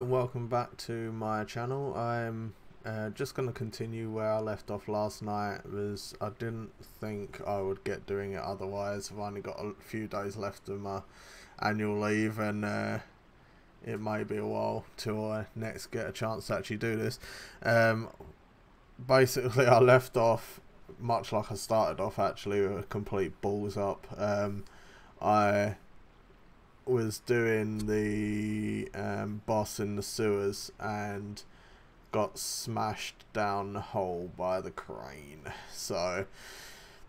Welcome back to my channel. I'm just going to continue where I left off last night. I didn't think I would get doing it otherwise. I've only got a few days left of my annual leave, and it may be a while till I next get a chance to actually do this. Basically, I left off much like I started off, actually, with a complete balls up. I was doing the boss in the sewers and got smashed down the hole by the crane. So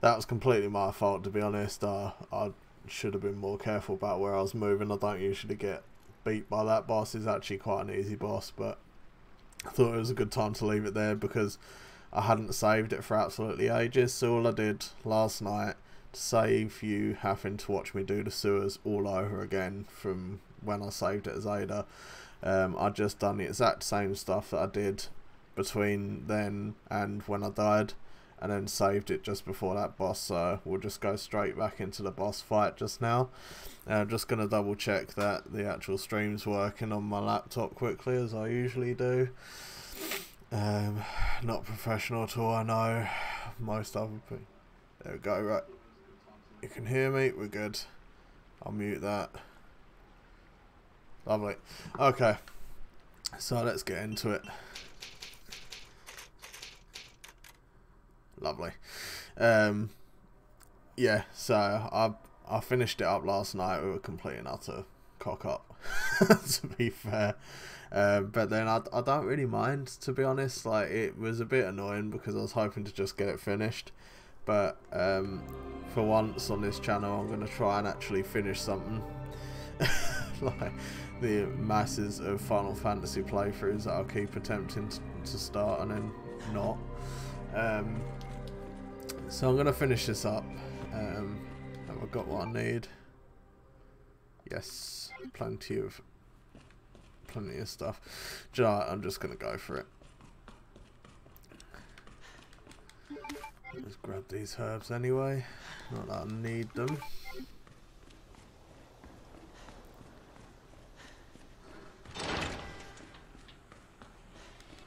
that was completely my fault, to be honest. I should have been more careful about where I was moving. I don't usually get beat by that boss. It's actually quite an easy boss, but I thought it was a good time to leave it there because I hadn't saved it for absolutely ages. So all I did last night to save you having to watch me do the sewers all over again from when I saved it as Ada, I just done the exact same stuff that I did between then and when I died, and then saved it just before that boss. So we'll just go straight back into the boss fight just now. I'm just going to double check that the actual stream's working on my laptop quickly, as I usually do. Not professional at all, I know. Most other people. There we go, right. You can hear me, we're good. I'll mute that. Lovely. Okay, so let's get into it. Lovely. Yeah, so I finished it up last night with a complete and utter cock up, to be fair. But then I don't really mind, to be honest. Like, it was a bit annoying because I was hoping to just get it finished. But for once on this channel, I'm going to try and actually finish something. Like the masses of Final Fantasy playthroughs that I'll keep attempting to start and then not. So I'm going to finish this up. Have I got what I need? Yes, plenty of stuff. Do you know what? I'm just going to go for it. Let's grab these herbs anyway. Not that I need them.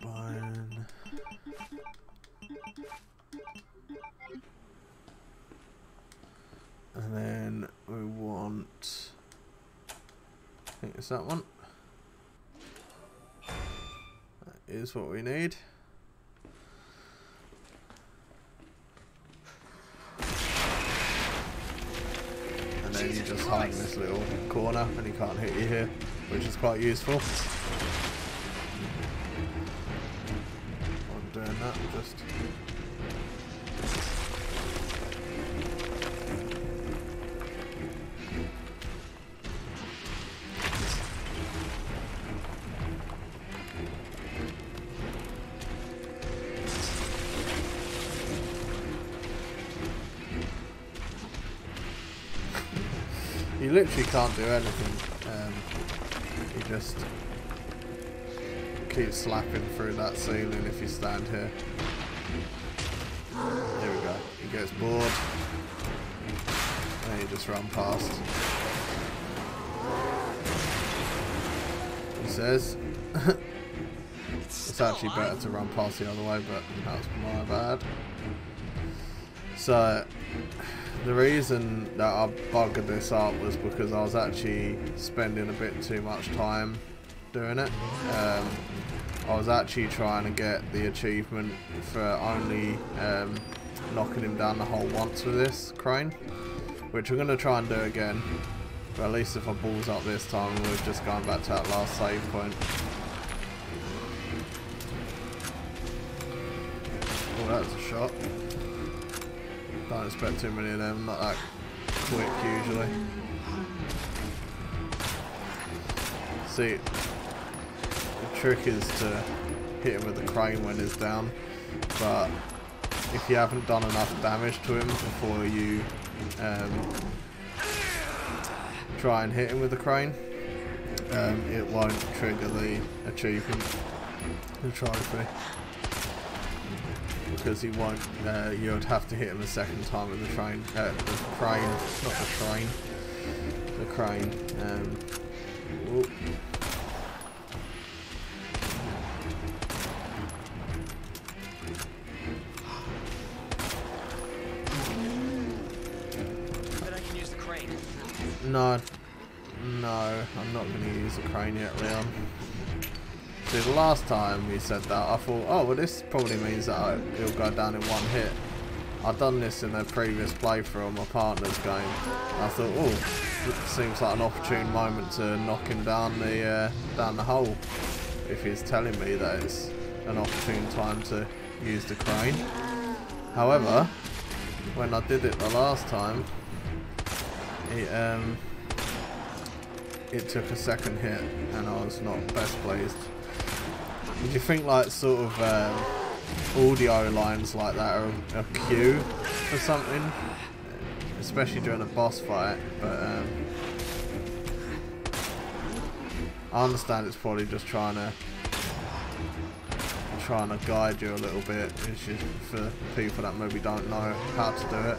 Fine. And then we want, I think it's that one. That is what we need. And then you just hide in this little corner and he can't hit you here, which is quite useful. I'm doing that, just you literally can't do anything. You just keep slapping through that ceiling if you stand here. There we go. He gets bored. And you just run past. He says. It's actually better to run past the other way, but that was my bad. So the reason that I buggered this up was because I was actually spending a bit too much time doing it. I was actually trying to get the achievement for only knocking him down the hole once with this crane, which we're going to try and do again. But at least if I balls up this time, we're just going back to that last save point. Oh, that was a shot. Don't expect too many of them, not that quick usually. See, the trick is to hit him with the crane when he's down, but if you haven't done enough damage to him before you try and hit him with the crane, it won't trigger the achievement, the trophy. Because he won't, you would have to hit him a second time with the crane, not the train, the crane. No, I'm not going to use the crane yet, Leon. See, the last time he said that, I thought, oh, well, this probably means that it'll go down in one hit. I've done this in a previous playthrough on my partner's game. I thought, oh, it seems like an opportune moment to knock him down the hole. If he's telling me that it's an opportune time to use the crane. However, when I did it the last time, it took a second hit, and I was not best pleased. Would you think like sort of audio lines like that are a cue for something, especially during a boss fight? But I understand it's probably just trying to guide you a little bit. It's just for people that maybe don't know how to do it,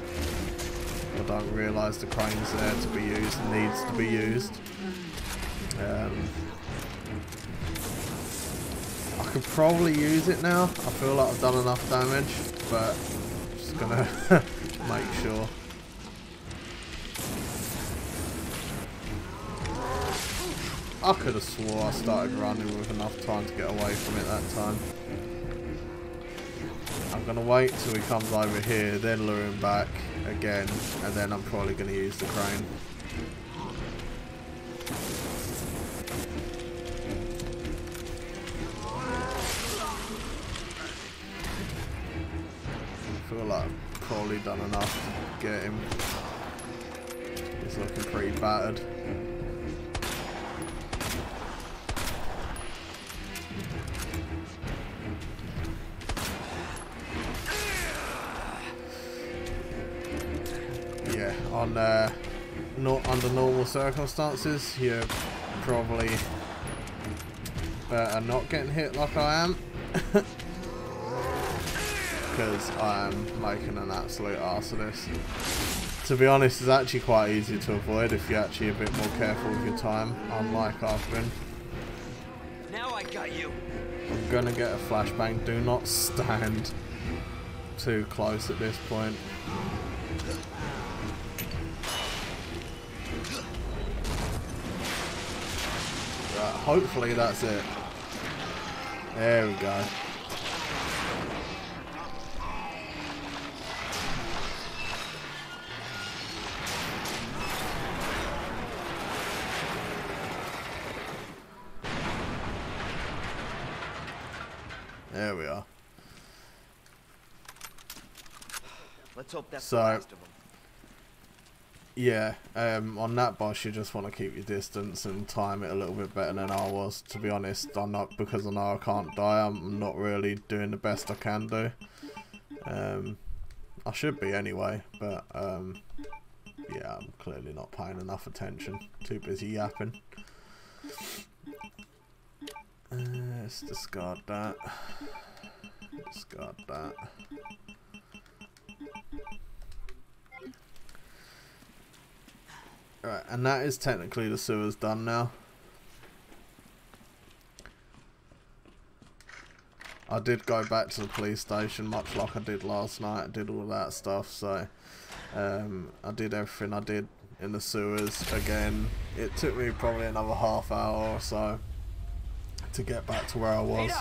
or don't realise the crane's there to be used and needs to be used. I could probably use it now. I feel like I've done enough damage, but I'm just gonna make sure. I could have swore I started running with enough time to get away from it that time. I'm gonna wait till he comes over here, then lure him back again, and then I'm probably gonna use the crane. I feel like I've probably done enough to get him. He's looking pretty battered. Yeah, on not under normal circumstances, you're probably better not getting hit like I am. Because I am making an absolute arse of this. To be honest, it's actually quite easy to avoid if you're actually a bit more careful with your time, unlike I've been. Now I got you. I'm gonna get a flashbang. Do not stand too close at this point. Right, hopefully that's it. There we go. There we are. Let's hope that's so, the last of them. Yeah, on that boss you just want to keep your distance and time it a little bit better than I was. To be honest, I'm not, because I know I can't die, I'm not really doing the best I can do. I should be anyway, but yeah, I'm clearly not paying enough attention. Too busy yapping. Let's discard that. Discard that. Right, and that is technically the sewers done now. I did go back to the police station much like I did last night. I did all that stuff, so I did everything I did in the sewers again. It took me probably another half hour or so to get back to where I was.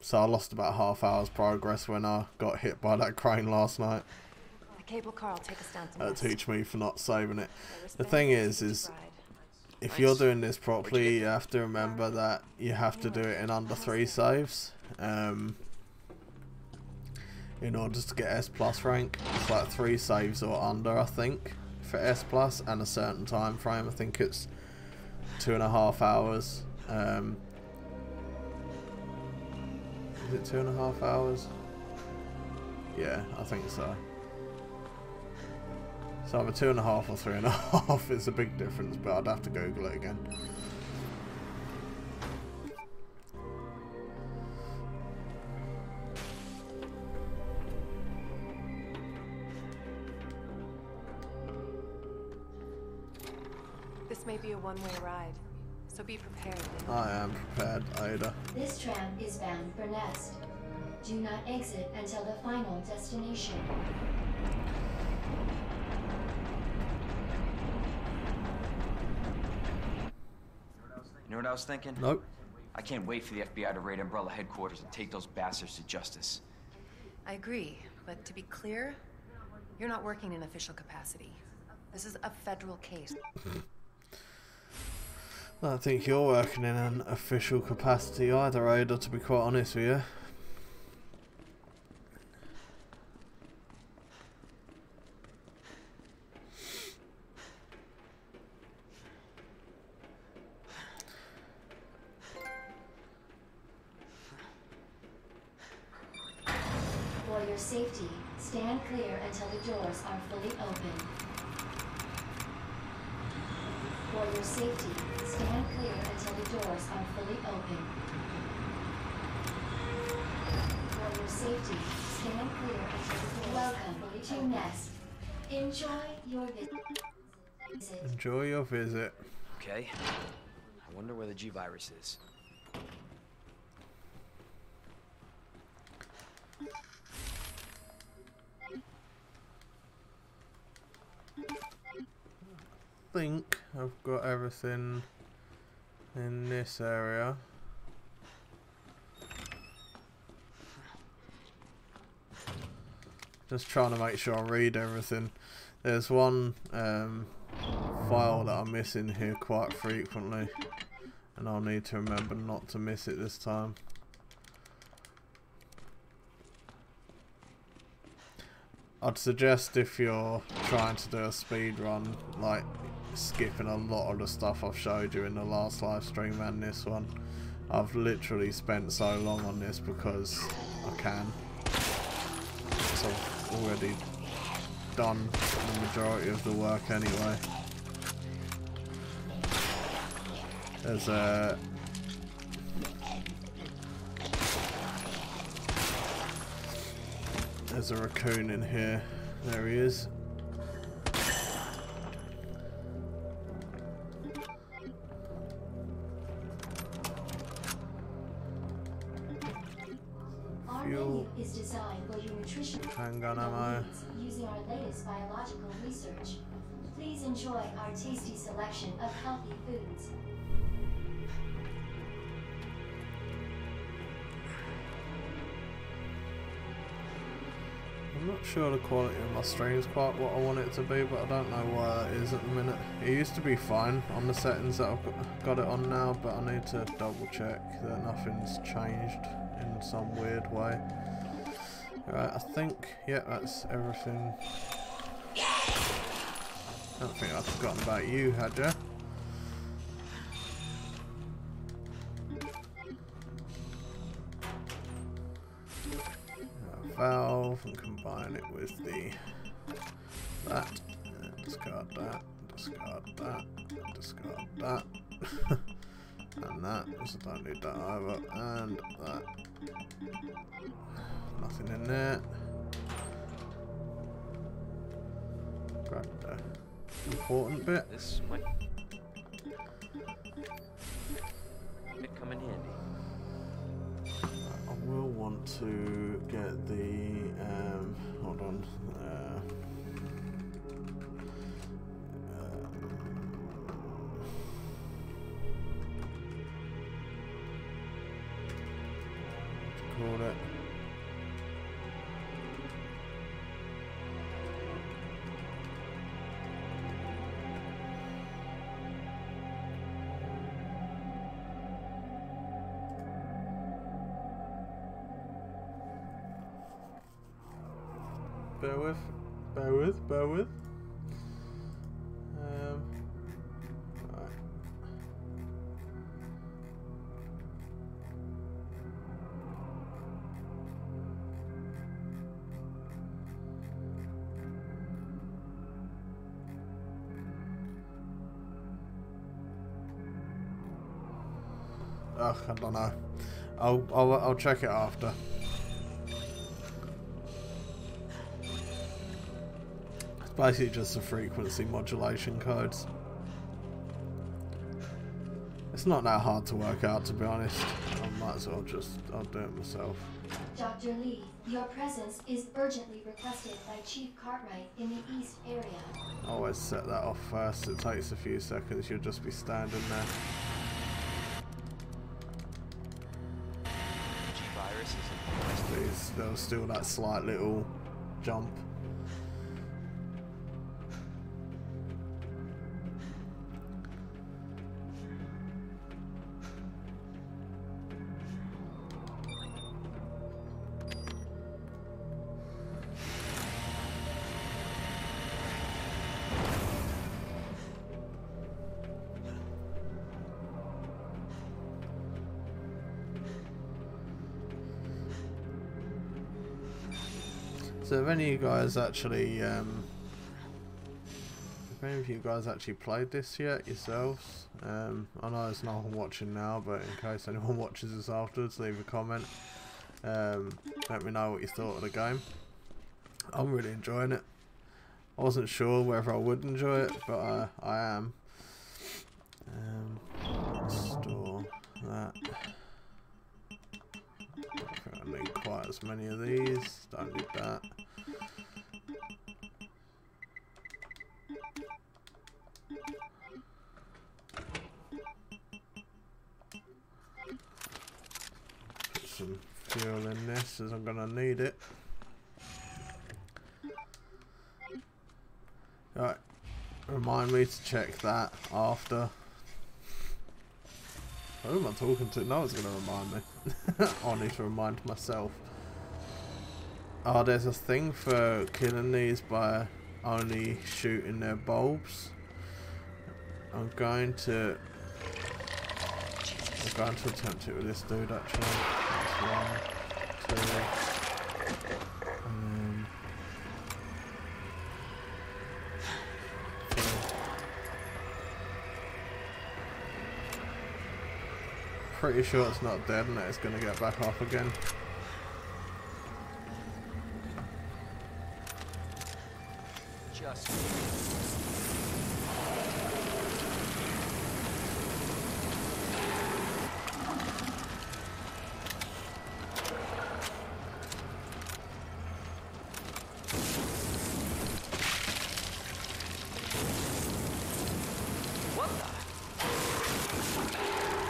So I lost about half hour's progress when I got hit by that crane last night. Cable car will take us down to That'll teach me for not saving it. The thing is if you're doing this properly, you have to remember that you have to do it in under 3 saves in order to get S+ rank. It's like 3 saves or under, I think, for S+, and a certain time frame. I think it's 2.5 hours. Is it 2.5 hours? Yeah, I think so. So either 2.5 or 3.5. It's a big difference, but I'd have to Google it again. This may be a one-way ride, so be prepared. I am prepared, Ada. This tram is bound for Nest. Do not exit until the final destination. I was thinking? Nope. I can't wait for the FBI to raid Umbrella headquarters and take those bastards to justice. I agree, but to be clear, you're not working in official capacity. This is a federal case. I don't think you're working in an official capacity either, Ada, to be quite honest with you. For your safety, stand clear until the doors are fully open. For your safety, stand clear until the doors are fully open. For your safety, stand clear until the doors Welcome to Nest. Enjoy your visit. Enjoy your visit. Okay. I wonder where the G-Virus is. I think I've got everything in this area. Just trying to make sure I read everything. There's one file that I'm missing here quite frequently, and I'll need to remember not to miss it this time. I'd suggest if you're trying to do a speed run, like skipping a lot of the stuff I've showed you in the last live stream and this one. I've literally spent so long on this because I can. So I've already done the majority of the work anyway. There's a raccoon in here. There he is. Our Fuel. menu is designed for your nutrition Handgun ammo. using our latest biological research. Please enjoy our tasty selection of healthy foods. I'm not sure the quality of my stream is quite what I want it to be, but I don't know why it is at the minute. It used to be fine on the settings that I've got it on now, but I need to double check that nothing's changed in some weird way. Right, I think, yeah, that's everything. I don't think I've forgotten about you, had ya? Valve and combine it with that, and discard that, discard that, discard that, and that, because I don't need that either, and that. Nothing in there. Grab the important bit. This might come in handy. I will want to get the hold on. What do you call it? Bear with. Right. Ugh, I don't know. I'll check it after. Basically just the frequency modulation codes. It's not that hard to work out, to be honest. I might as well I'll do it myself. Dr. Lee, your presence is urgently requested by Chief Cartwright in the East area. Always set that off first. It takes a few seconds. You'll just be standing there. there was still that slight little jump. So have any of you guys actually played this yet yourselves? I know there's no one watching now, but in case anyone watches this afterwards, leave a comment. Let me know what you thought of the game. I'm really enjoying it. I wasn't sure whether I would enjoy it, but I am. Store that. I don't need quite as many of these. Don't need that. Put some fuel in this as I'm gonna need it. Right. Remind me to check that after. Who am I talking to? No one's going to remind me. I need to remind myself. Oh, there's a thing for killing these by only shooting their bulbs. I'm going to attempt it with this dude actually. That's 1, 2. Pretty sure it's not dead and that it's going to get back up again.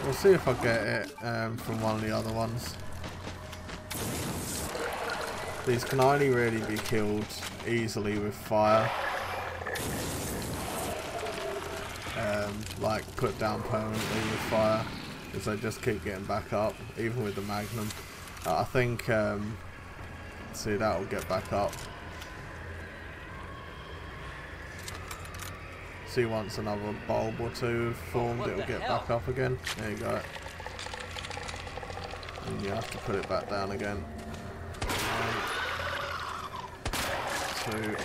We'll see if I get it from one of the other ones. These can only really be killed easily with fire. Like put down permanently with fire, because they just keep getting back up, even with the Magnum. I think, see, that will get back up. See, once another bulb or two formed, it'll get back up again. There you go. And you have to put it back down again. 1, 2.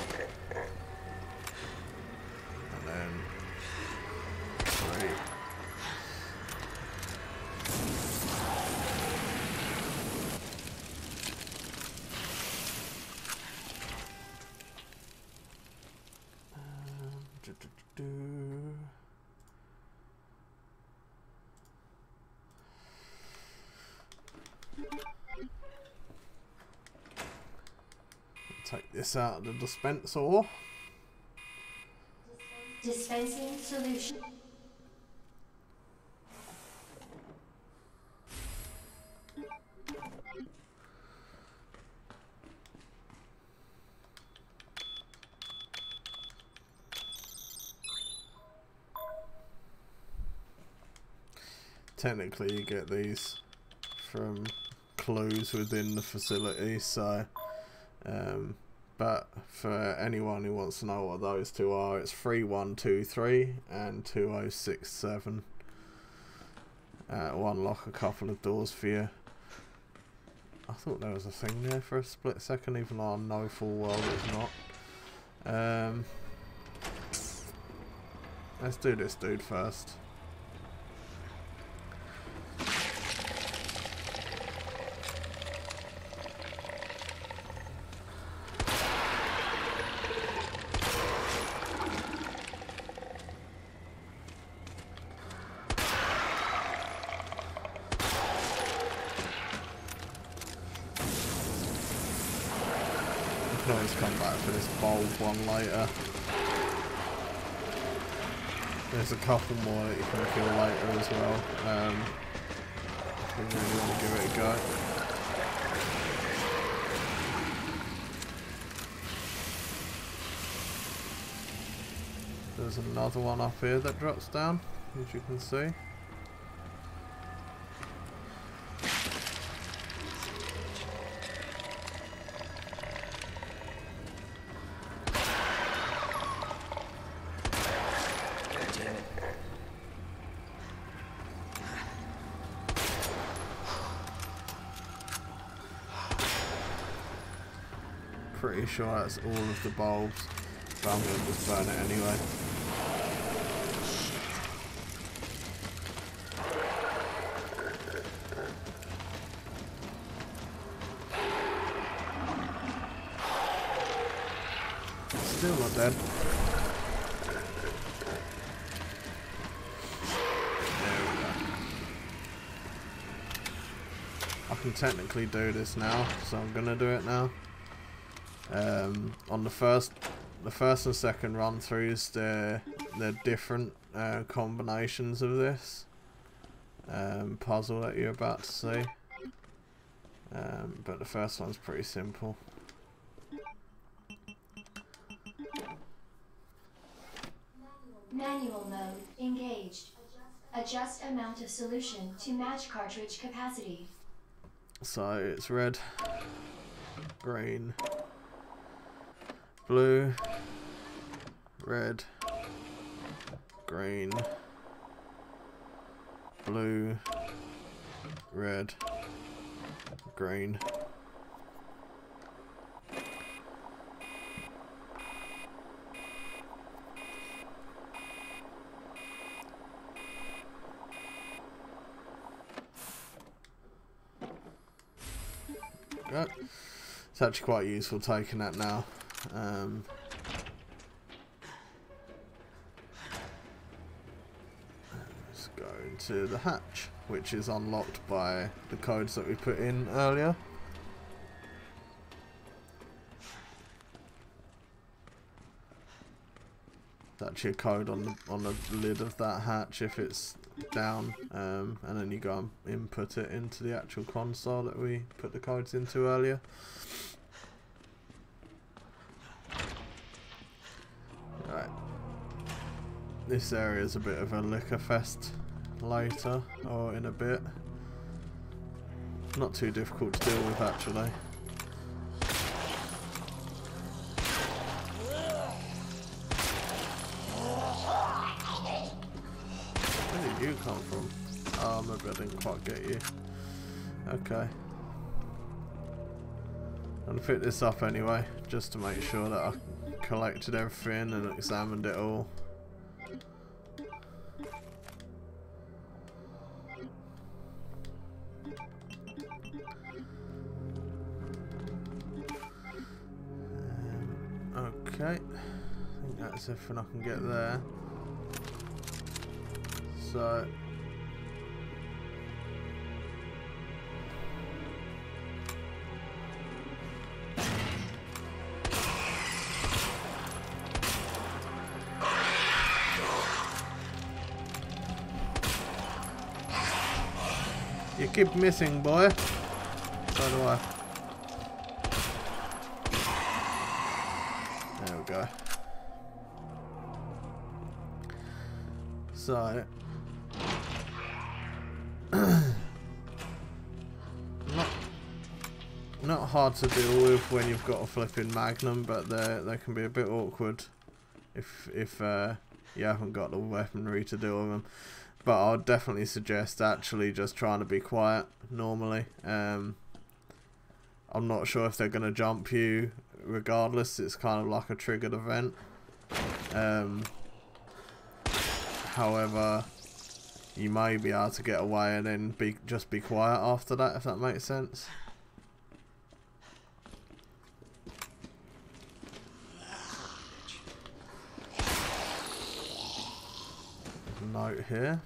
And then 3. Take this out of the dispenser. Dispensing solution. Technically you get these from clues within the facility, so but for anyone who wants to know what those two are, it's 3123 and 2067. Will unlock a couple of doors for you. I thought there was a thing there for a split second, even though I know full well there's not. Let's do this dude first. I can always come back for this bulb one later. There's a couple more that you can kill later as well. If you really want to give it a go. There's another one up here that drops down, as you can see. Pretty sure that's all of the bulbs, but I'm going to just burn it anyway. Still not dead. There we go. I can technically do this now, so I'm going to do it now. On the first and second run throughs, they're different combinations of this puzzle that you're about to see, but the first one's pretty simple. Manual mode engaged. Adjust amount of solution to match cartridge capacity. So it's red, green, blue, red, green, blue, red, green. Good. It's actually quite useful taking that now. Let's go into the hatch, which is unlocked by the codes that we put in earlier. There's actually a code on the lid of that hatch if it's down, and then you go and input it into the actual console that we put the codes into earlier. Right. This area is a bit of a liquor fest later, or in a bit. Not too difficult to deal with actually. Where did you come from? Oh, maybe I didn't quite get you. Okay. I'm gonna pick this up anyway, just to make sure that I collected everything and examined it all. Okay, I think that's everything I can get there. So you keep missing, boy. So do I. There we go. So not hard to deal with when you've got a flipping Magnum, but they can be a bit awkward if you haven't got the weaponry to deal with them. But I'd definitely suggest actually just trying to be quiet normally. I'm not sure if they're going to jump you regardless. It's kind of like a triggered event. However, you may be able to get away and then just be quiet after that, if that makes sense. Note here.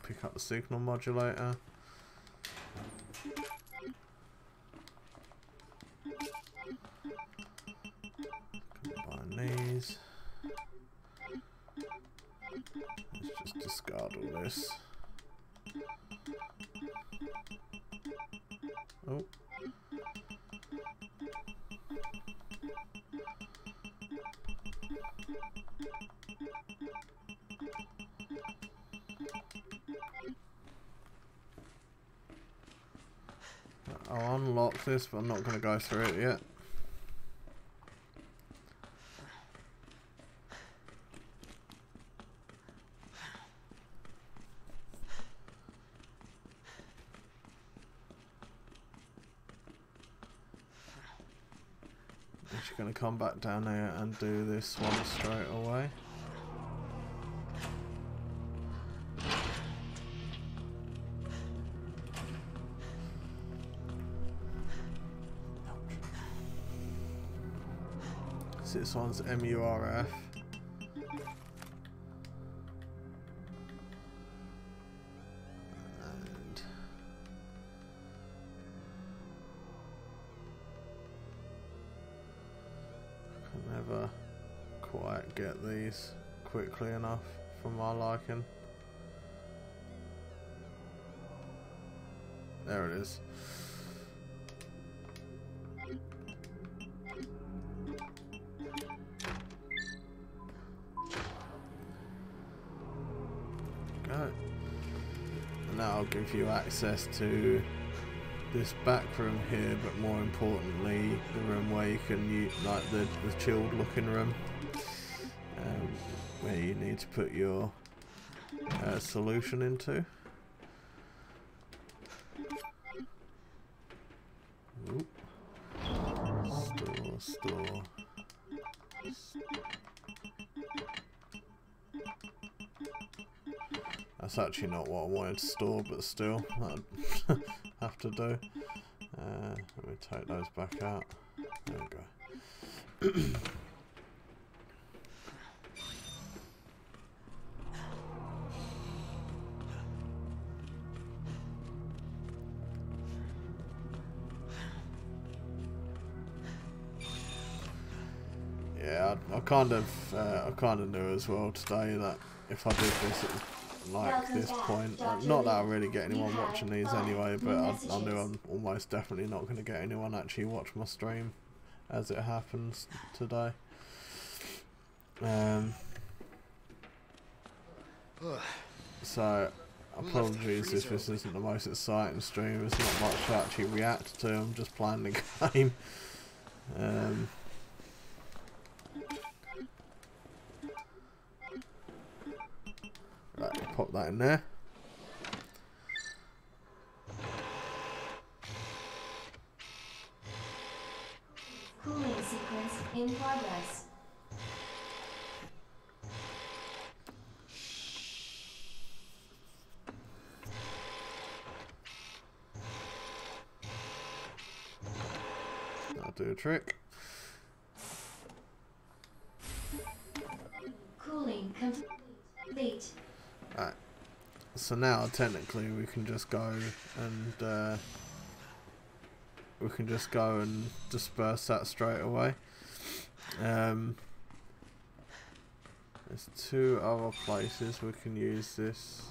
Pick up the signal modulator. Combine these. Let's just discard all this. Oh. I'll unlock this, but I'm not going to go through it yet. I'm just going to come back down here and do this one straight away. This one's MURF. And I can never quite get these quickly enough for my liking. There it is. And that'll give you access to this back room here, but more importantly the room where you can use, like the chilled looking room, where you need to put your solution into. Oop. Store. That's actually not what I wanted to store, but still, I'd have to do. Let me take those back out. There we go. Yeah, I kind of knew as well today that if I did this at like this point, not that I really get anyone watching these anyway, but I knew I'm almost definitely not going to get anyone actually watch my stream as it happens today. So apologies if this isn't the most exciting stream. There's not much to actually react to. I'm just playing the game. Right, pop that in there. Cooling sequence in progress. That'll do a trick. Cooling complete. Right. So now technically we can just go and disperse that straight away. There's two other places we can use this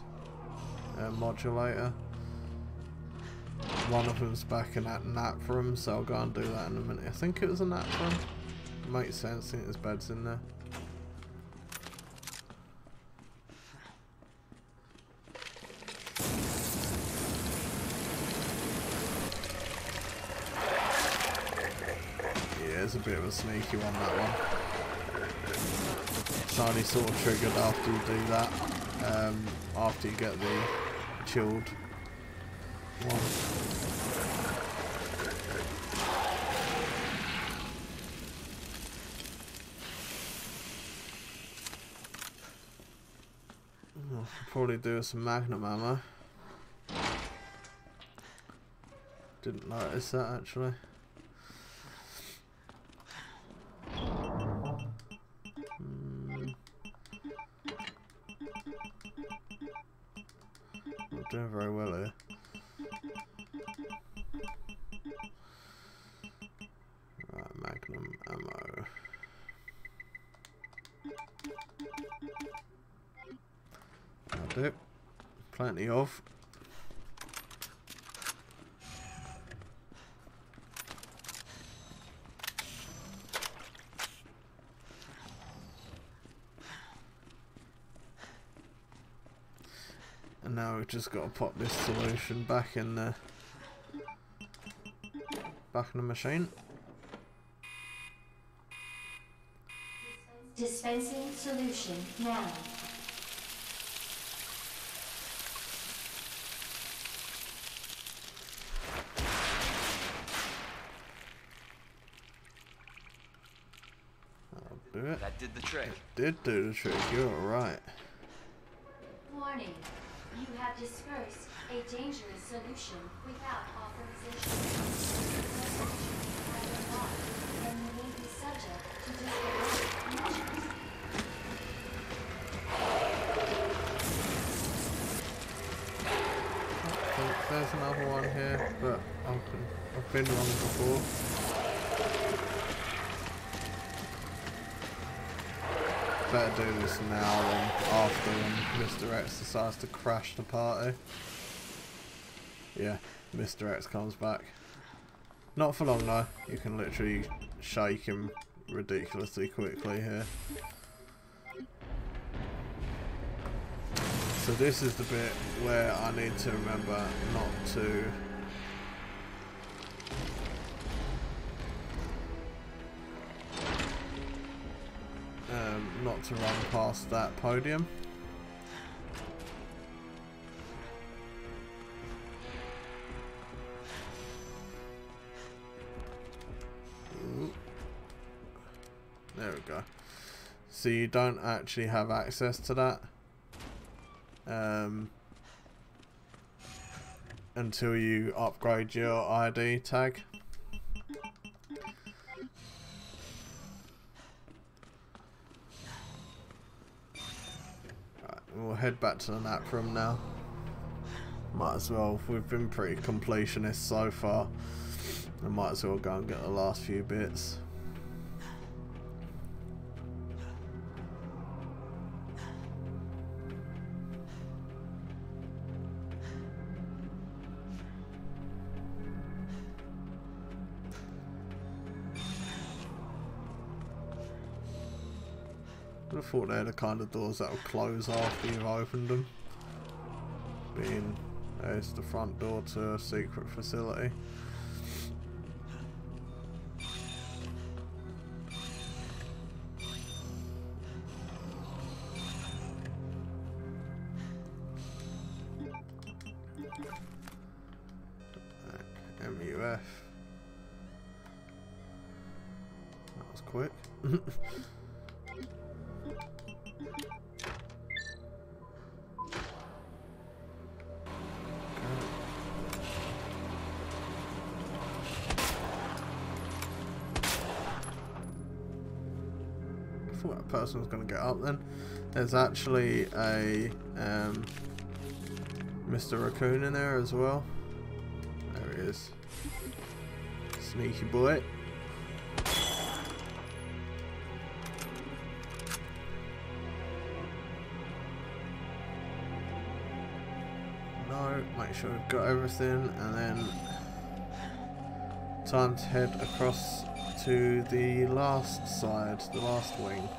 modulator. One of them's back in that nap room, so I'll go and do that in a minute. I think it was a nap room. Makes sense, I think there's beds in there. It's a bit of a sneaky one, that one. It's only sort of triggered after you do that, after you get the chilled one. I'll probably do some magnum ammo. Didn't notice that actually. Not doing very well here. Right, magnum ammo. That'll do. Plenty of. And now we've just got to pop this solution back in there. back in the machine. Dispensing solution now. I'll do it. That did the trick. Did do the trick, you're right. Warning. You have dispersed a dangerous solution without authorization. The solution has been locked and may be subject to disciplinary measures. There's another one here, but I've been wrong before. Better do this now than after when Mr. X decides to crash the party. Yeah, Mr. X comes back. Not for long though, you can literally shake him ridiculously quickly here. So this is the bit where I need to remember not to run past that podium. Ooh. There we go. So you don't actually have access to that until you upgrade your ID tag. Right, we'll head back to the nap room now. Might as well, we've been pretty completionists so far. I might as well go and get the last few bits. I thought they're the kind of doors that will close after you've opened them. Being there's the front door to a secret facility. MUF. That was quick. That person was going to get up then. There's actually a Mr. Raccoon in there as well. There he is. Sneaky boy. No, make sure we've got everything, and then time to head across to the last side, the last wing.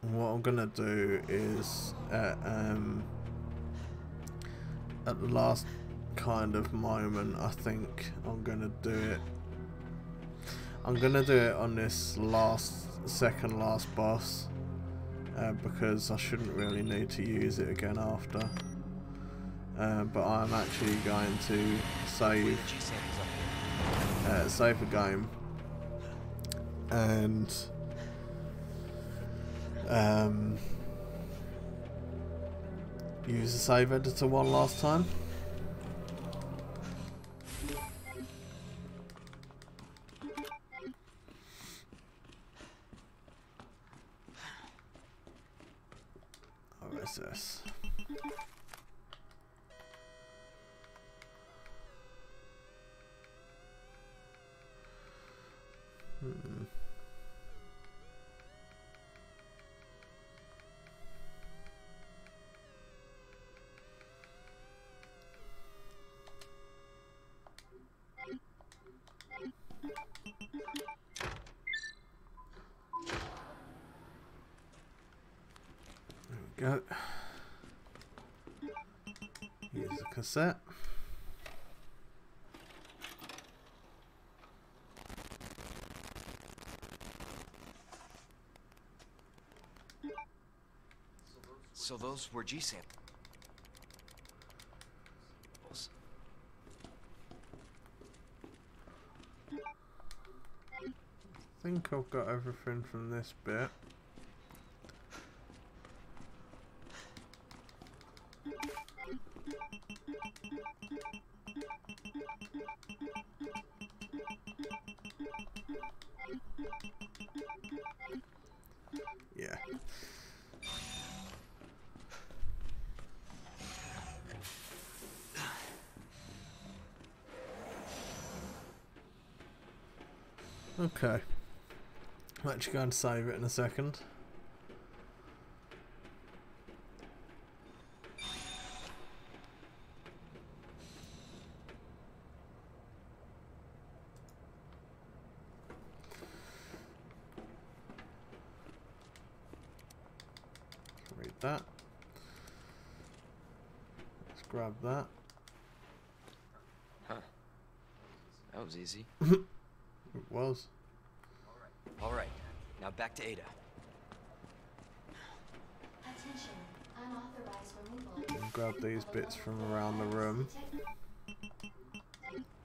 And what I'm gonna do is at the last kind of moment, I think I'm gonna do it. I'm gonna do it on this second last boss because I shouldn't really need to use it again after. But I'm actually going to save the game and use the save editor one last time. This. cassette. So those were G samples. I think I've got everything from this bit. Yeah. Okay. I'm actually going to save it in a second. Read that. Let's grab that. Huh. That was easy. It was. All right. Now back to Ada. Attention, unauthorized removal. I'll grab these bits from around the room.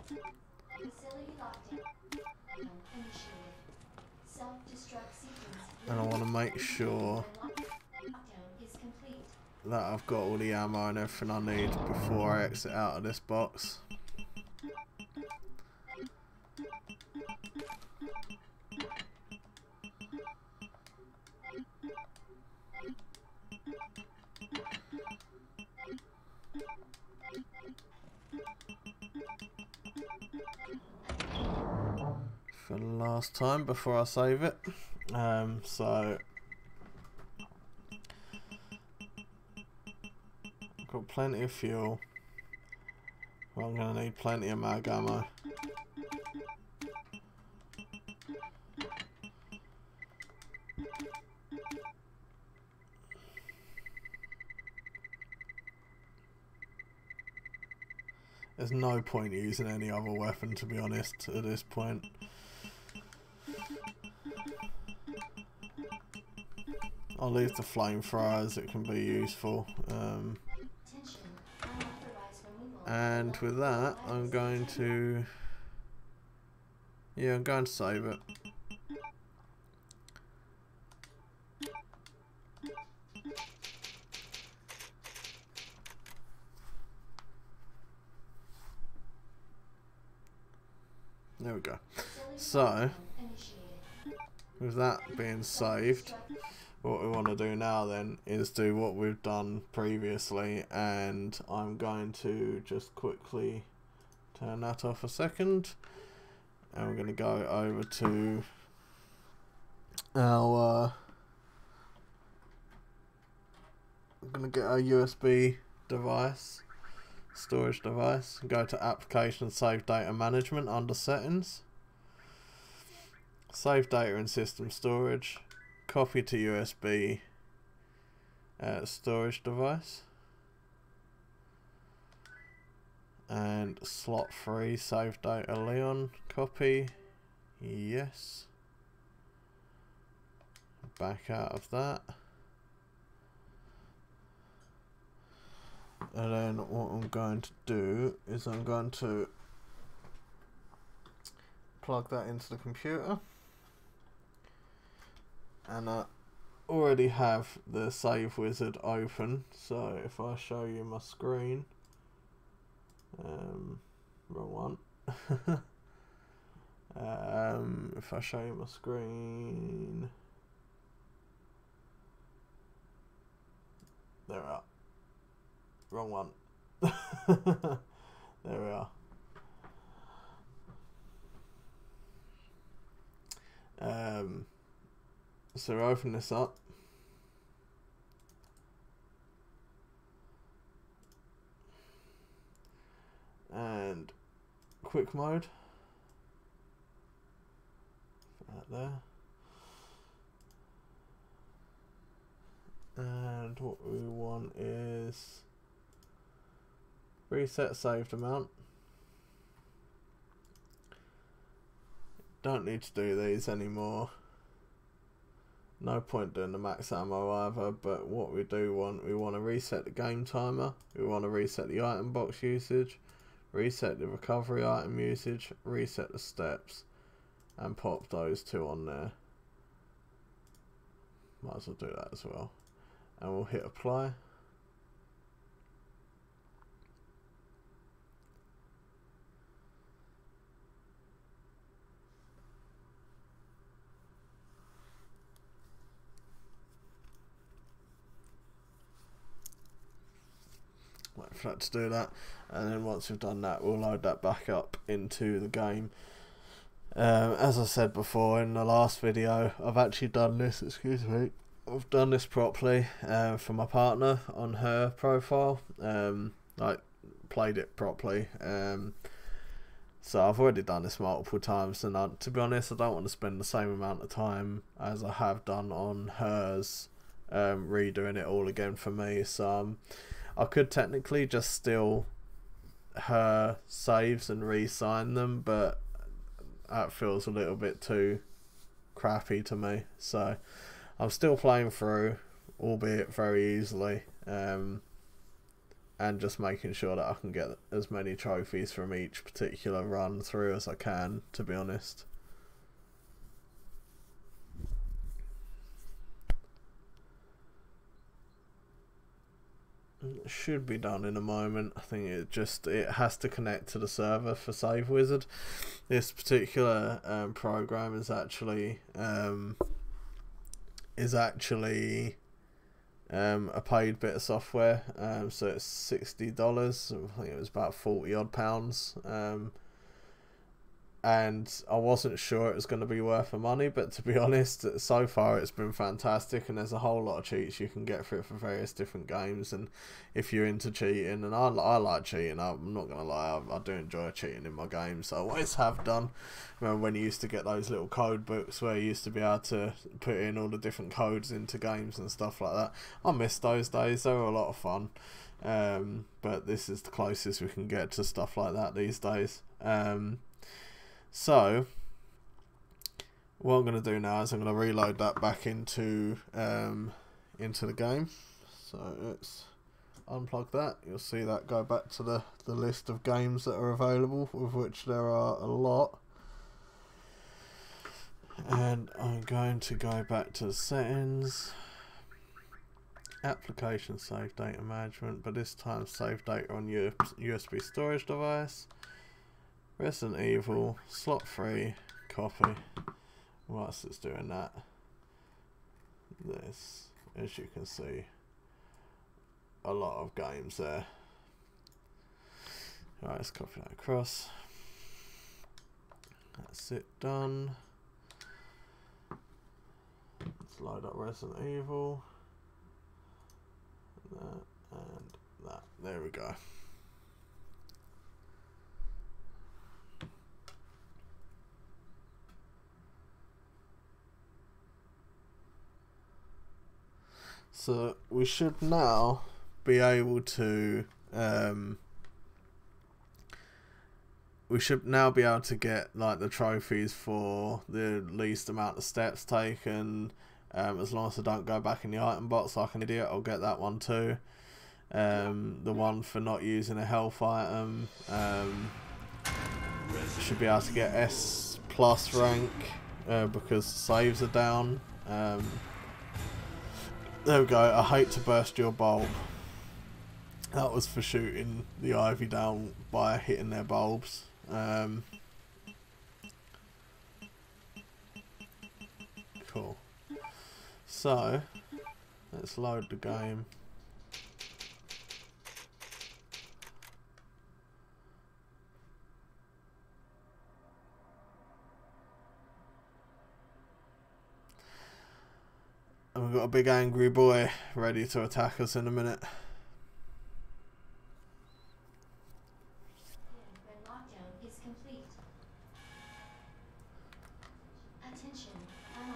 Facility lockdown initiated. Self-destruct sequence. And I want to make sure Lockdown is complete. that I've got all the ammo and everything I need before I exit out of this box. For the last time before I save it. So I've got plenty of fuel. Well, I'm going to need plenty of mag ammo. There's no point using any other weapon, to be honest, at this point. I'll leave the flamethrower as it can be useful. And with that, I'm going to... Yeah, I'm going to save it. There we go. So, with that being saved, what we want to do now then is do what we've done previously, and I'm going to just quickly turn that off a second, and we're going to go over to our I'm going to get our USB device, storage device, and go to Application Save Data Management under Settings, Save Data in System Storage, Copy to USB storage device, and slot 3 Save Data Leon, copy, yes, back out of that. And then what I'm going to do is I'm going to plug that into the computer, and I already have the save wizard open, so if I show you my screen, wrong one. If I show you my screen, there we are. Wrong one. There we are. So open this up. And quick mode. That there. And what we want is Reset saved amount. Don't need to do these anymore. No point doing the max ammo either, but what we do want, we want to reset the game timer, we want to reset the item box usage, reset the recovery item usage, reset the steps, and pop those two on there. Might as well do that as well. And we'll hit apply. Wait for that to do that, and then once we've done that, we'll load that back up into the game. As I said before in the last video, I've actually done this, excuse me, I've done this properly for my partner on her profile, like played it properly, so I've already done this multiple times, and to be honest, I don't want to spend the same amount of time as I have done on hers, redoing it all again for me. So I could technically just steal her saves and re-sign them, but that feels a little bit too crappy to me. So I'm still playing through, albeit very easily, and just making sure that I can get as many trophies from each particular run through as I can, to be honest. It should be done in a moment. I think it has to connect to the server for Save Wizard. This particular program is actually a paid bit of software. So it's $60. I think it was about 40 odd pounds. And I wasn't sure it was going to be worth the money, but to be honest, so far it's been fantastic, and there's a whole lot of cheats you can get for it for various different games. And if you're into cheating, and I like cheating, I'm not going to lie, I do enjoy cheating in my games, I always have done. Remember when you used to get those little code books where you used to be able to put in all the different codes into games and stuff like that? I miss those days, they were a lot of fun. But this is the closest we can get to stuff like that these days. So what I'm going to do now is I'm going to reload that back into the game. So let's unplug that. You'll see that go back to the list of games that are available, of which there are a lot. And I'm going to go back to the settings, application save data management, but this time save data on your USB storage device. Resident Evil, slot 3, copy. Whilst it's doing that, this, as you can see, a lot of games there. Alright, let's copy that across. That's it done. Let's load up Resident Evil. That and that. There we go. So we should now be able to get like the trophies for the least amount of steps taken. As long as I don't go back in the item box like an idiot, I'll get that one too. The one for not using a health item, should be able to get S+ rank because saves are down. There we go. I hate to burst your bulb. That was for shooting the ivy down by hitting their bulbs. Cool. So let's load the game. And we've got a big angry boy ready to attack us in a minute.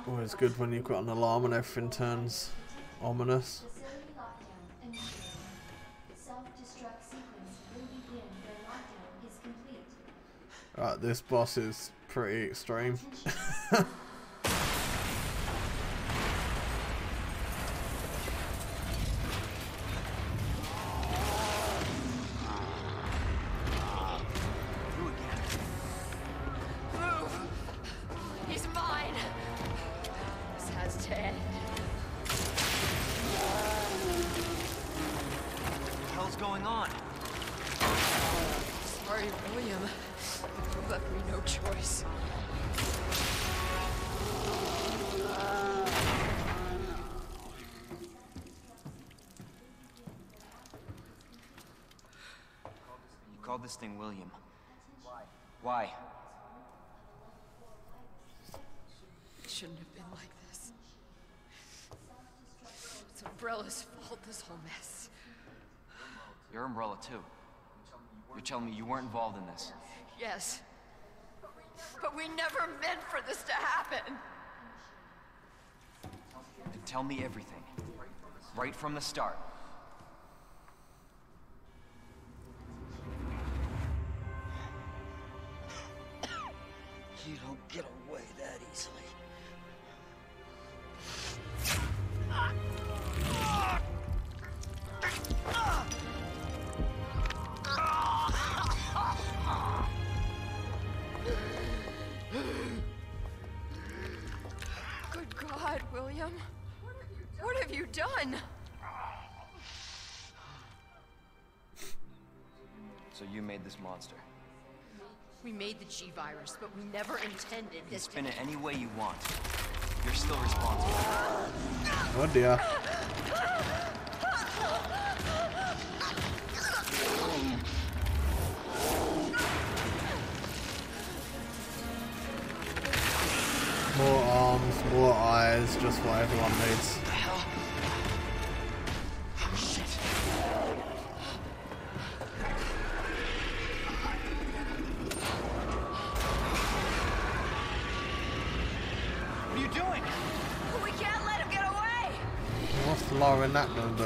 Always good when you've got an alarm and everything turns ominous. Facility lockdown initiated. Self-destruct sequence will be Right, this boss is pretty extreme. He's mine. This has to end. What the hell's going on? Sorry, William. You left me no choice. You called this thing William. Why? It shouldn't have been like this. It's Umbrella's fault, this whole mess. You're Umbrella too. You're telling me you weren't involved in this? Yes. But we never meant for this to happen. Then tell me everything. Right from the start. You don't get away that easily. Good God, William. What have you done? So you made this monster. We made the G-Virus, but we never intended You this spin it any way you want. You're still responsible. Oh dear. More arms, more eyes, just what everyone needs. What the hell? Oh, shit. What are you doing? We can't let him get away! What's lowering that gonna do?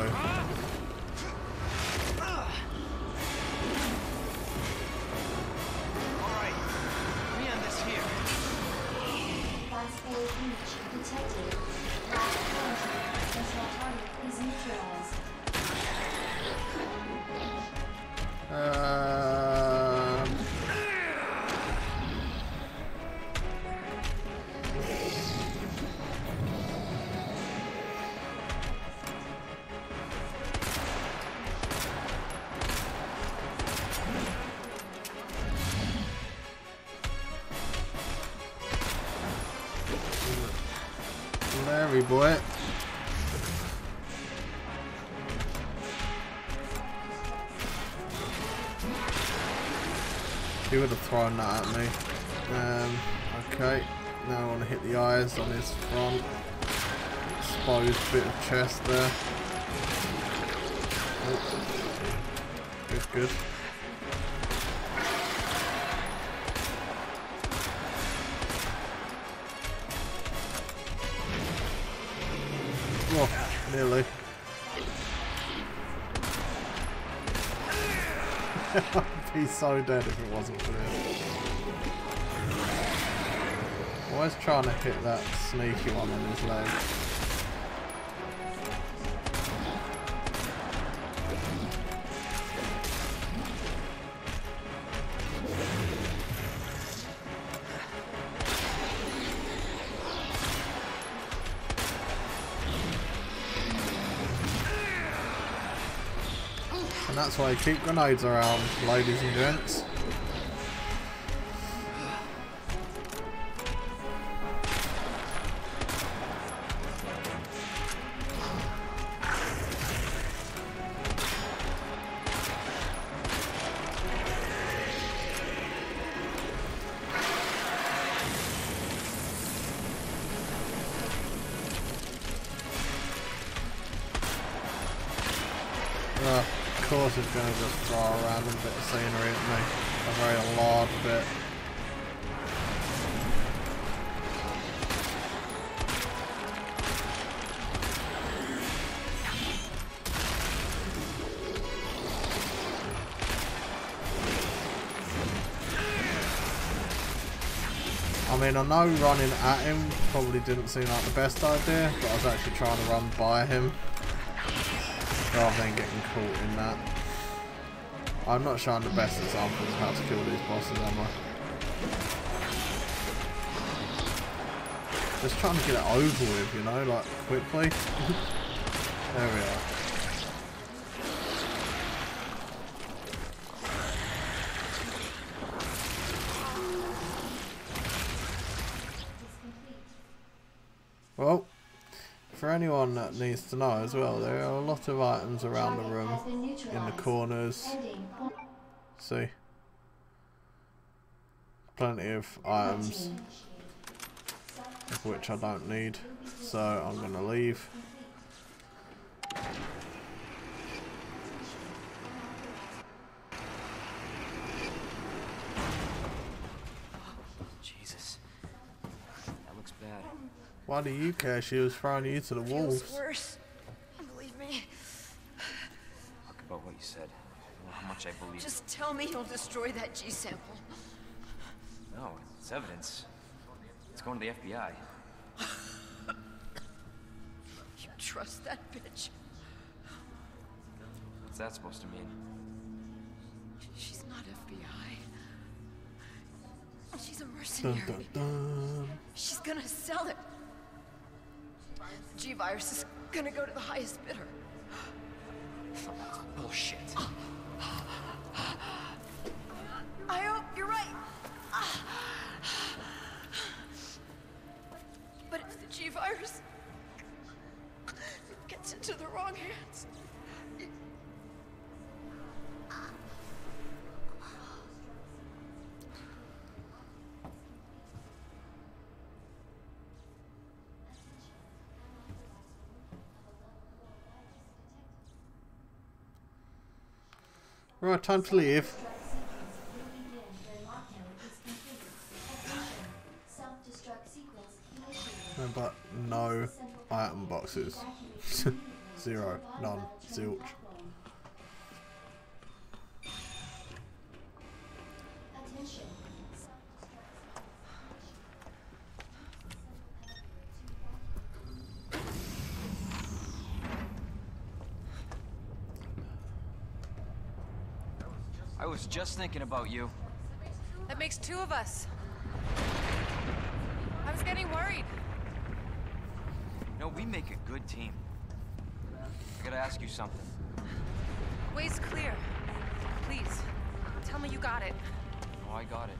Alright. We end this here. Advanced payload image detected. Last contact until target is neutralized. Larry boy. He would have thrown that at me. Okay, now I want to hit the eyes on his front. Exposed bit of chest there. Oh. Good, good. Oh, nearly. I'd be so dead if it wasn't for this. Always trying to hit that sneaky one on his leg. And that's why I keep grenades around, ladies and gents. Of course it's going to just throw a random bit of scenery at me. A very large bit. I mean, I know running at him probably didn't seem like the best idea, but I was actually trying to run by him rather than getting caught in that. I'm not showing the best examples of how to kill these bosses, am I? Just trying to get it over with, you know, like quickly. There we are. Well, for anyone that needs to know as well, there are a lot of items around the room, in the corners. See? Plenty of items, of which I don't need, so I'm going to leave. Jesus. That looks bad. Why do you care? She was throwing you to the wolves. Feels worse. Believe me. Talk about what you said. I don't know how much I believe. Just tell me you'll destroy that G sample. No, it's evidence. It's going to the FBI. You trust that bitch? What's that supposed to mean? She's not FBI. She's a mercenary. Dun, dun, dun. She's gonna sell it. The G-Virus is gonna go to the highest bidder. Bullshit. I hope you're right. But if the G-Virus gets into the wrong hands... Right, time to leave. But no item boxes. 0, none, zilch. I was just thinking about you. That makes 2 of us. I was getting worried. No, we make a good team. I gotta ask you something. Way's clear. Please, tell me you got it. Oh, I got it.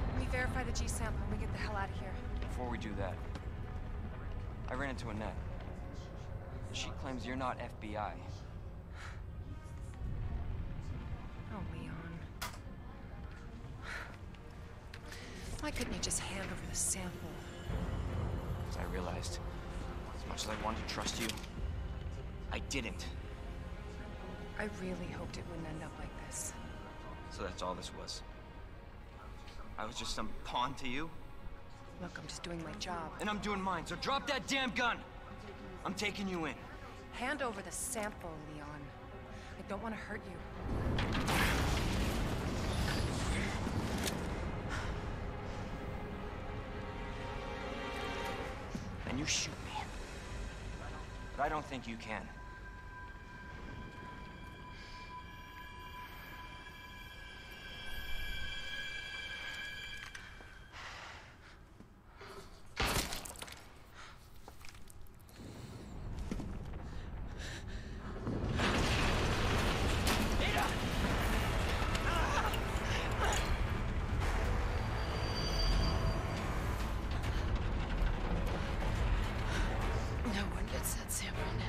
Let me verify the G sample and we get the hell out of here. Before we do that, I ran into Annette. She claims you're not FBI. Oh, Leon. Why couldn't you just hand over the sample? As I realized, as much as I wanted to trust you, I didn't. I really hoped it wouldn't end up like this. So that's all this was. I was just some pawn to you, Look, I'm just doing my job. and I'm doing mine, so drop that damn gun! I'm taking you in. Hand over the sample, Leon. I don't want to hurt you. And you shoot me. But I don't think you can. No one gets that sample now.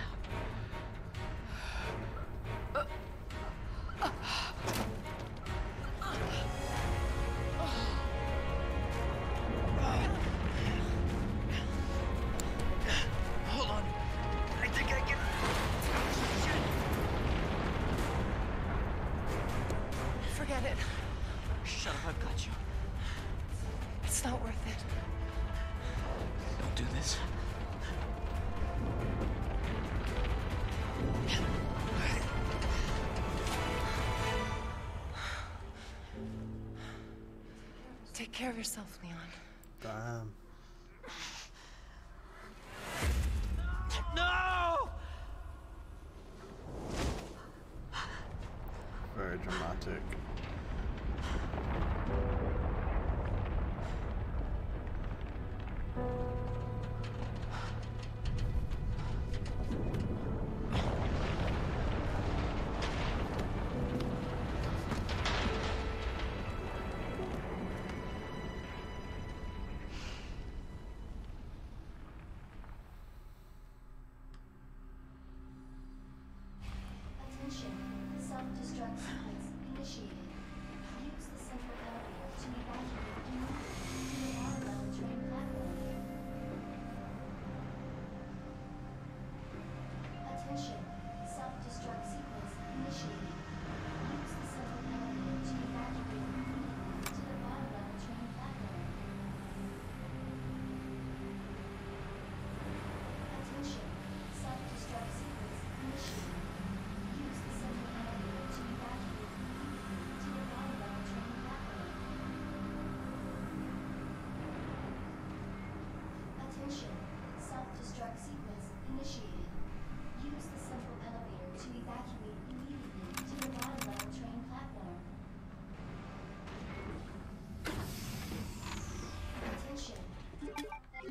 Hold on. I think I can... Forget it. Shut up, I've got you. It's not worth it. Don't do this. care of yourself, Leon. Damn. No! Very dramatic. Attention, self-destruct sequence initiated. Use the central elevator to evacuate immediately to the bottom level train platform. Attention, self-destruct sequence initiated. Use the central elevator to evacuate immediately to the bottom level train platform. Attention, self-destruct sequence initiated. Use the central elevator to evacuate immediately to the bottom level train platform. Attention, self-destruct sequence initiated. Use the central elevator to evacuate immediately to the bottom level train platform. Attention,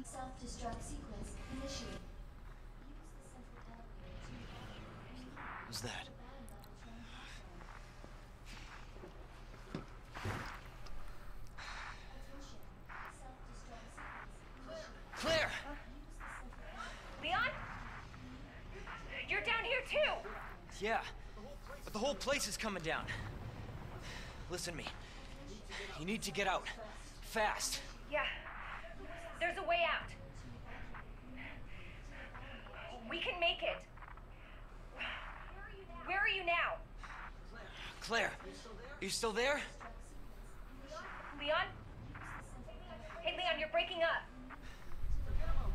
self-destruct sequence initiated. Use the central elevator to evacuate immediately. Who's that? Claire! Leon? You're down here too! Yeah, but the whole place is coming down. Listen to me. You need to get out. Fast. Yeah. There's a way out. We can make it. Where are you now? Claire, are you still there? Leon? Hey, Leon, you're breaking up.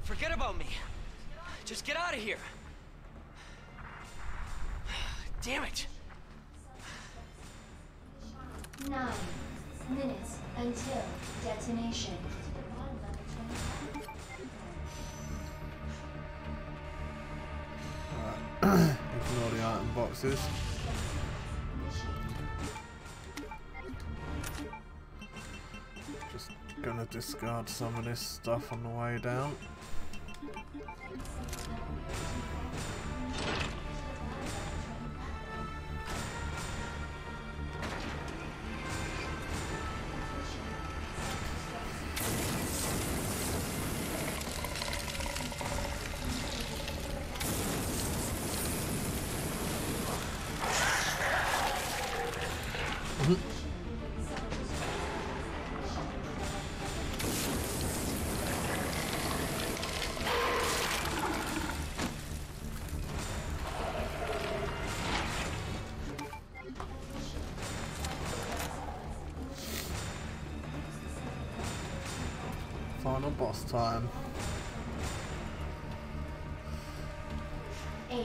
Forget about me. Just get out of here. Damn it. 9 minutes until detonation. Ignore the item boxes. Just gonna discard some of this stuff on the way down. Final boss time. 8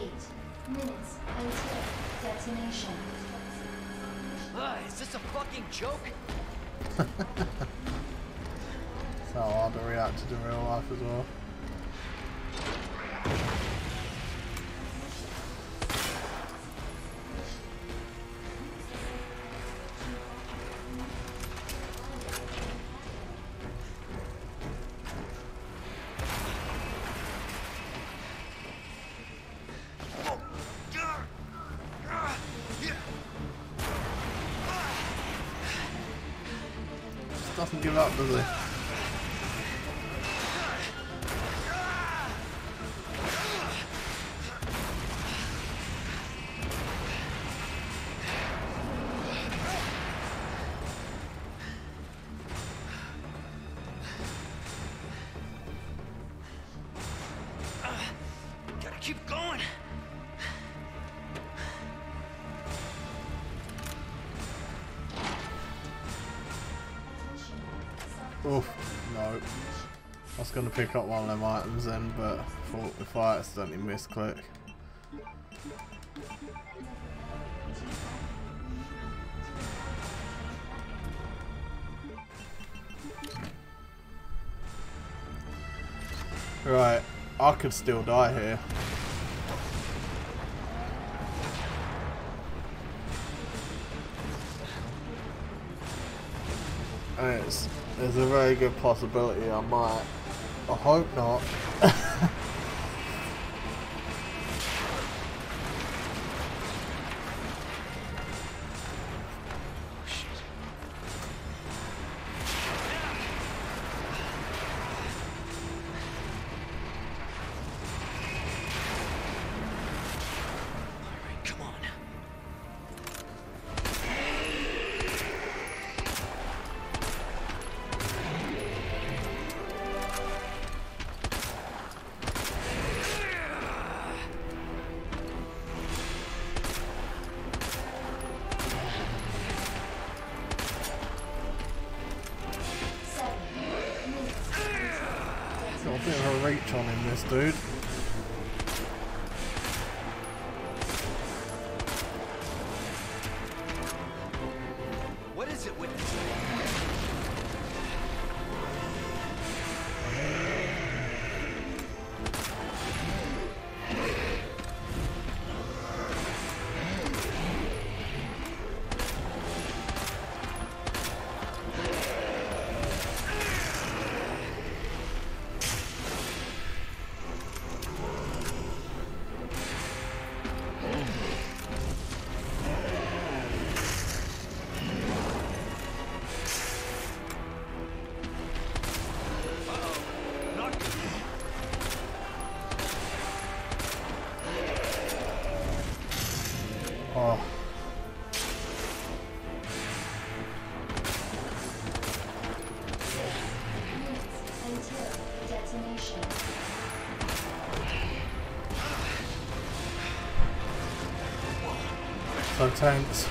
minutes until detonation. Is this a fucking joke? That's how hard to react to the real life as well. Doesn't give up, does he? Gotta keep going. Oof, no. I was going to pick up one of them items then, but I thought if I accidentally misclick. Right, I could still die here. And there's a very good possibility I might. I hope not. Got a bit of a reach on him, this dude. What is it with this? Oh. Until detonation. So tense.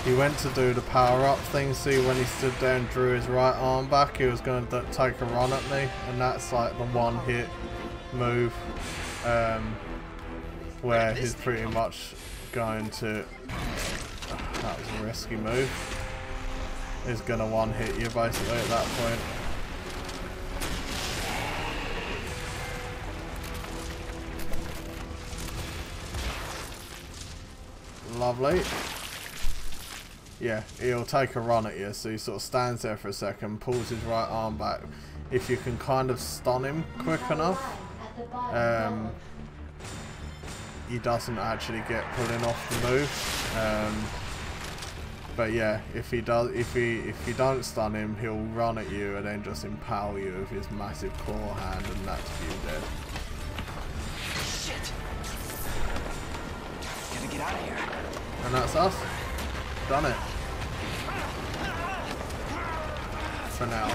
He went to do the power up thing, see when he stood there and drew his right arm back, he was going to take a run at me, and that's like the one hit move where he's pretty much going to, that was a risky move, he's going to one hit you basically at that point. Lovely. Yeah, he'll take a run at you, so he sort of stands there for a second, pulls his right arm back. If you can kind of stun him quick enough, he doesn't actually get pulling off the move. But yeah, if you don't stun him, he'll run at you and then just impale you with his massive claw hand, and that's you dead. Shit! Gotta get out of here. And that's us. Done it. For now.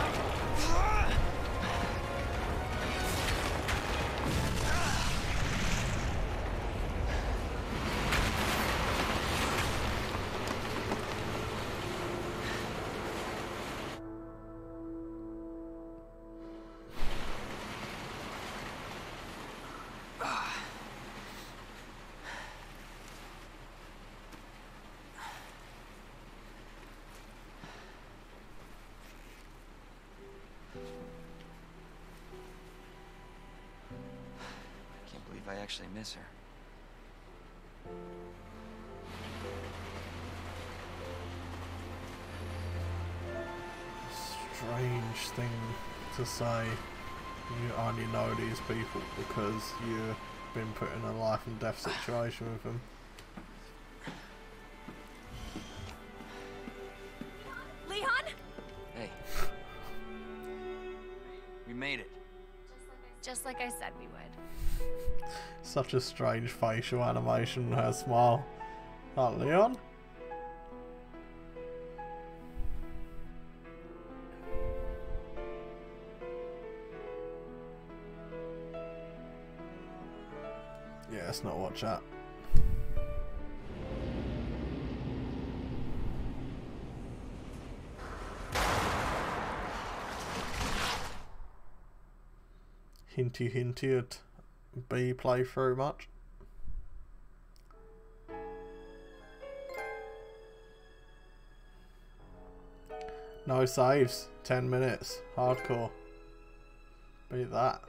I actually miss her. Strange thing to say. You only know these people because you've been put in a life and death situation with them. Leon? Hey. We made it. Just like I said we would. Such a strange facial animation, her smile. Oh, Leon? Yeah, let's not watch that. Hinty at B playthrough much. No saves. 10 minutes. Hardcore. Beat that.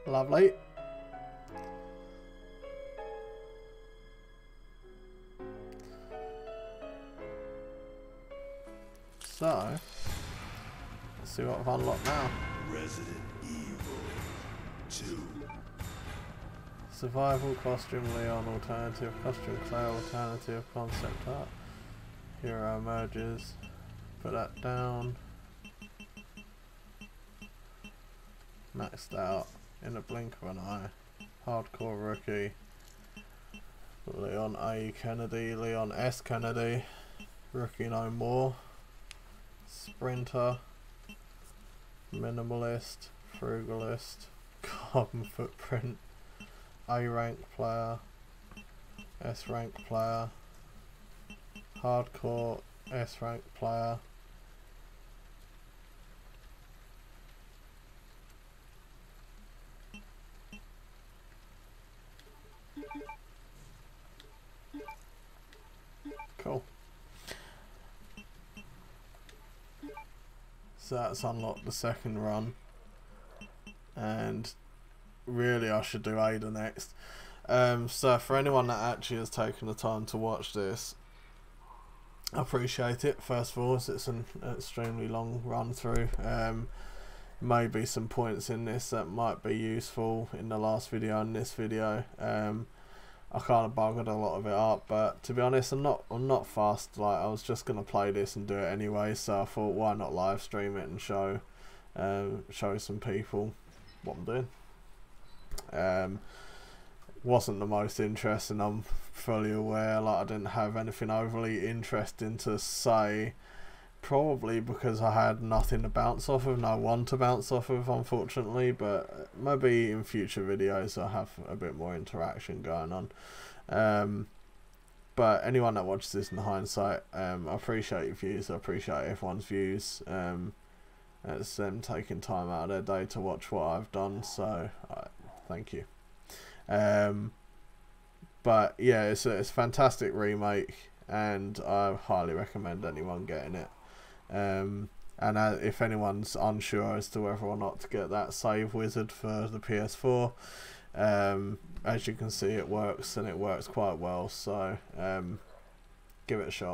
Lovely. So, let's see what I've unlocked now. Resident Evil 2. Survival, costume Leon, alternative, costume Claire, alternative, concept art. Hero emerges. Put that down. Maxed out in a blink of an eye. Hardcore rookie. Leon A. Kennedy, Leon S. Kennedy. Rookie no more. Sprinter. Minimalist. Frugalist. Carbon footprint. A rank player. S rank player. Hardcore S rank player. Cool. So that's unlocked the second run, and really I should do Ada next. So for anyone that actually has taken the time to watch this, I appreciate it. First of all, it's an extremely long run through. Maybe some points in this that might be useful in the last video and this video. I kind of buggered a lot of it up, but to be honest, I'm not fast. Like, I was just gonna play this and do it anyway, so I thought, why not live stream it and show some people what I'm doing. Wasn't the most interesting, I'm fully aware. Like, I didn't have anything overly interesting to say, probably because I had nothing to bounce off of, no one to bounce off of, unfortunately. But maybe in future videos I'll have a bit more interaction going on. But anyone that watches this in hindsight, I appreciate your views. I appreciate everyone's views. It's them taking time out of their day to watch what I've done, so thank you. But yeah, it's a fantastic remake, and I highly recommend anyone getting it. And if anyone's unsure as to whether or not to get that save wizard for the PS4, as you can see, it works, and it works quite well, so give it a shot.